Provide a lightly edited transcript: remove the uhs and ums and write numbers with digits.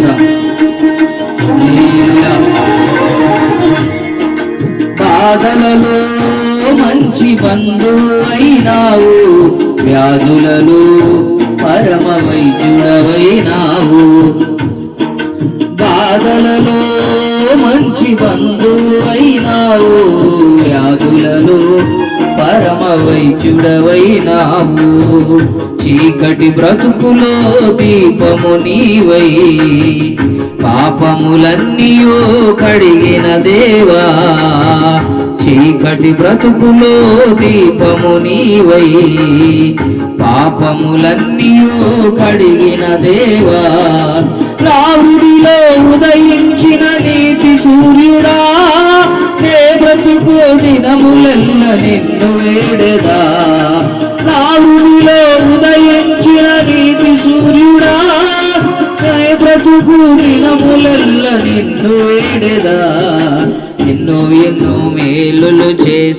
స్తోత్రం. హల్లెలూయా. బాధలలో మంచి బంధువు అయినావు, వ్యాధులలో పరమ వైద్యుడవైనావు. బాధలలో మంచి బంధువు అయినావు, వ్యాధులలో పరమ వైద్యుడవైనావు. చీకటి బ్రతుకులో దీపము నీవై, పాపములన్నీయో కడిగిన దేవా. చీకటి బ్రతుకులో దీపము నీవై, పాపములన్నీయో కడిగిన దేవా. రావుడిలో ఉదయించిన నీతి సూర్యుడా, నే బ్రతుకు దినములెల్ల నిన్ను వేడెదా. రావుడిలో ఉదయించిన నీతి సూర్యుడా, నే బ్రతుకు దినములెల్ల నిన్ను వేడెదా. ఎన్నో ఎన్నో మేలులు చేసి